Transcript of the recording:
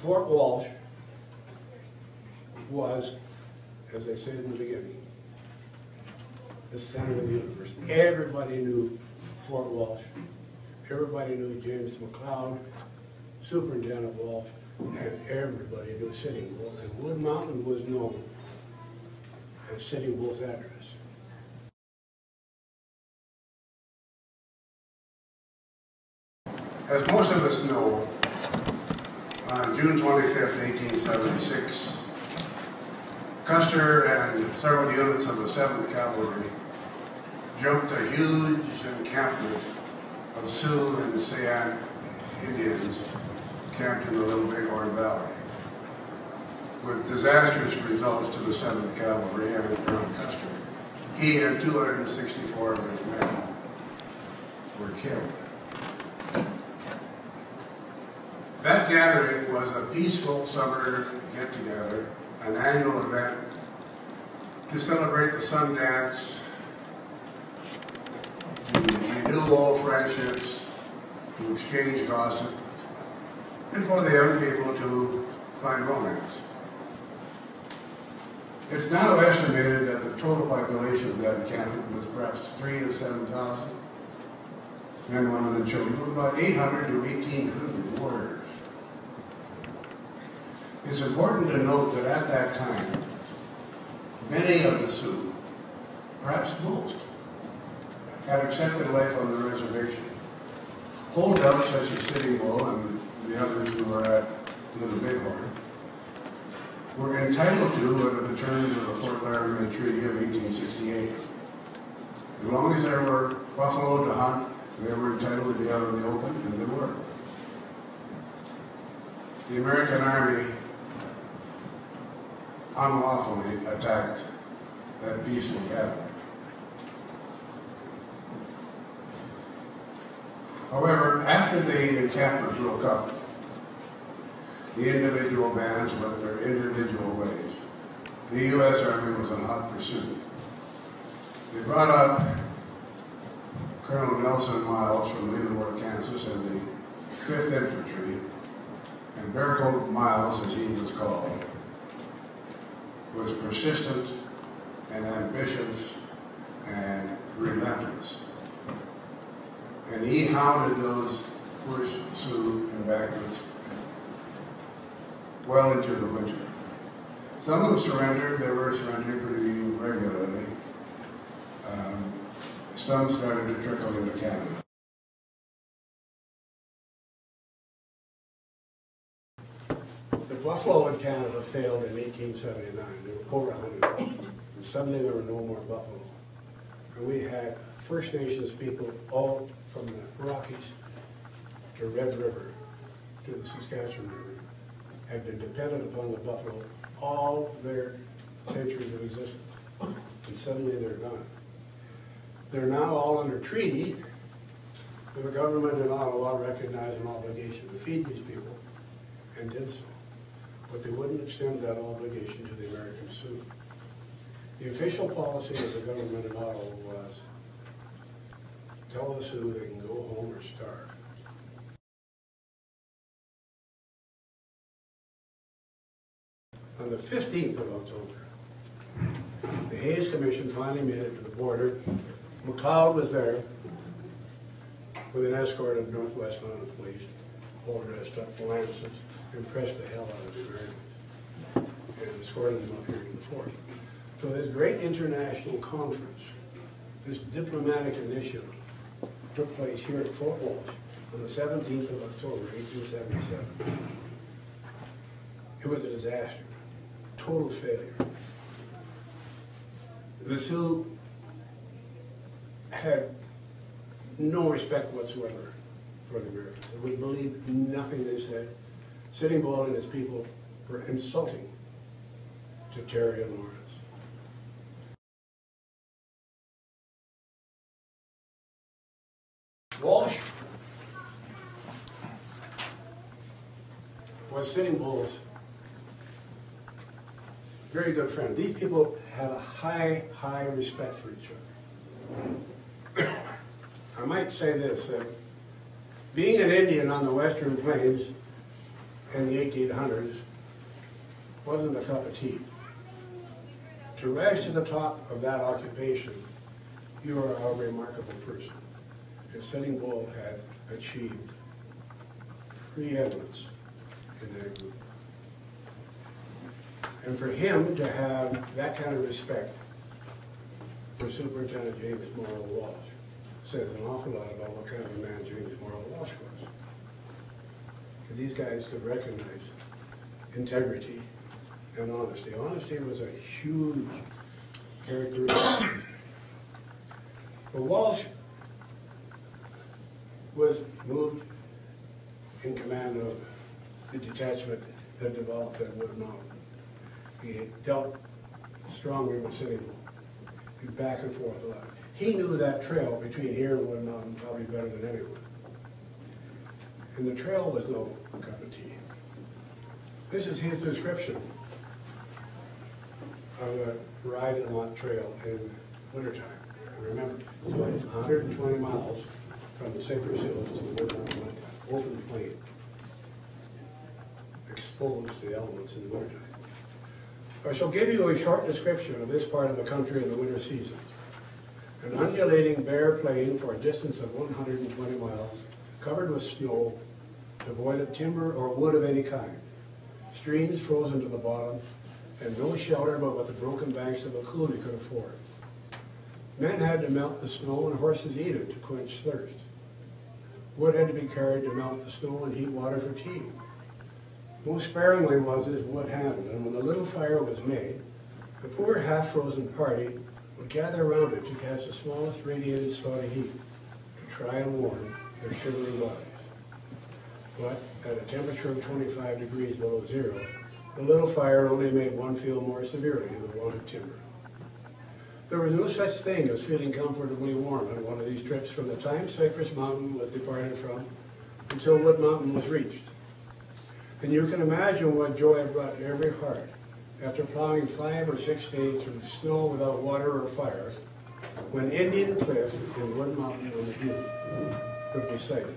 Fort Walsh was, as I said in the beginning, the center of the universe. Everybody knew Fort Walsh. Everybody knew James McLeod, Superintendent Walsh, and everybody knew Sitting Bull. And Wood Mountain was known as Sitting Bull's address. As most of us know, on June 25th, 1876, Custer and several units of the 7th Cavalry jumped a huge encampment of Sioux and Cheyenne Indians camped in the Little Bighorn Valley, with disastrous results to the 7th Cavalry and Colonel Custer. He and 264 of his men were killed. That gathering was a peaceful summer get-together, an annual event to celebrate the Sundance, to renew old friendships, to exchange gossip, and for the young people to find romance. It's now estimated that the total population of that encampment was perhaps 3,000 to 7,000 men, women, and children, with about 800 to 1,800 warriors. It's important to note that at that time, many of the Sioux, perhaps most, had accepted life on the reservation. Holdouts such as Sitting Bull and the others who were at Little Bighorn were entitled to under the terms of the Fort Laramie Treaty of 1868. As long as there were buffalo to hunt, they were entitled to be out in the open, and they were. The American Army unlawfully attacked that peaceful gathering. However, after the encampment broke up, the individual bands went their individual ways. The U.S. Army was in hot pursuit. They brought up Colonel Nelson Miles from Leavenworth, Kansas, and the 5th Infantry, and Bearcoat Miles, as he was called, was persistent and ambitious and relentless. And he hounded those poor Sioux embankments well into the winter. Some of them surrendered. They were surrendering pretty regularly. Some started to trickle into Canada. The buffalo in Canada failed in 1879. There were over 100. And suddenly there were no more buffalo. And we had First Nations people all from the Rockies to Red River to the Saskatchewan River had been dependent upon the buffalo all their centuries of existence. And suddenly they're gone. They're now all under treaty, and the government in Ottawa recognized an obligation to feed these people, and did so. But they wouldn't extend that obligation to the American Sioux. The official policy of the government in Ottawa was, tell the Sioux they can go home or starve. On the 15th of October, the Hayes Commission finally made it to the border. McLeod was there with an escort of Northwest Mounted Police, all dressed up, lances, impressed the hell out of the Americans, and escorted them up here to the fort. So this great international conference, this diplomatic initiative, took place here at Fort Walsh on the 17th of October, 1877. It was a disaster, total failure. The Sioux had no respect whatsoever for the Americans. They would believe nothing they said. Sitting Bull and his people were insulting to Terry and Lawrence. Walsh was Sitting Bull's very good friend. These people had a high respect for each other. I might say this, that being an Indian on the Western Plains in the 1800s wasn't a cup of tea. To rise to the top of that occupation, you are a remarkable person. And Sitting Bull had achieved preeminence in that group. And for him to have that kind of respect for Superintendent James Morrow Walsh says an awful lot about what kind of a man James Morrow Walsh was. And these guys could recognize integrity and honesty. Honesty was a huge characteristic. But Walsh was moved in command of the detachment that developed at Wood Mountain. He had dealt strongly with Sitting Bull. He back and forth a lot. He knew that trail between here and Wood Mountain probably better than anyone. And the trail was no cup of tea. This is his description of a ride along trail in wintertime. And remember, it's about 120 miles from the Cypress Hills to the Wood Mountain, open plain, exposed to the elements in the wintertime. I shall give you a short description of this part of the country in the winter season. An undulating bare plain for a distance of 120 miles, covered with snow, devoid of timber or wood of any kind. Streams frozen to the bottom, and no shelter but what the broken banks of a coulee could afford. Men had to melt the snow and horses eat it to quench thirst. Wood had to be carried to melt the snow and heat water for tea. Most sparingly was this wood handled, and when the little fire was made, the poor half-frozen party would gather around it to catch the smallest radiated spot of heat to try and warm their shivering bodies. But at a temperature of 25 degrees below zero, the little fire only made one feel more severely the want of timber. There was no such thing as feeling comfortably warm on one of these trips from the time Cypress Mountain was departed from until Wood Mountain was reached. And you can imagine what joy it brought to every heart after plowing 5 or 6 days through snow without water or fire, when Indian Cliff and Wood Mountain on the Butte could be sighted.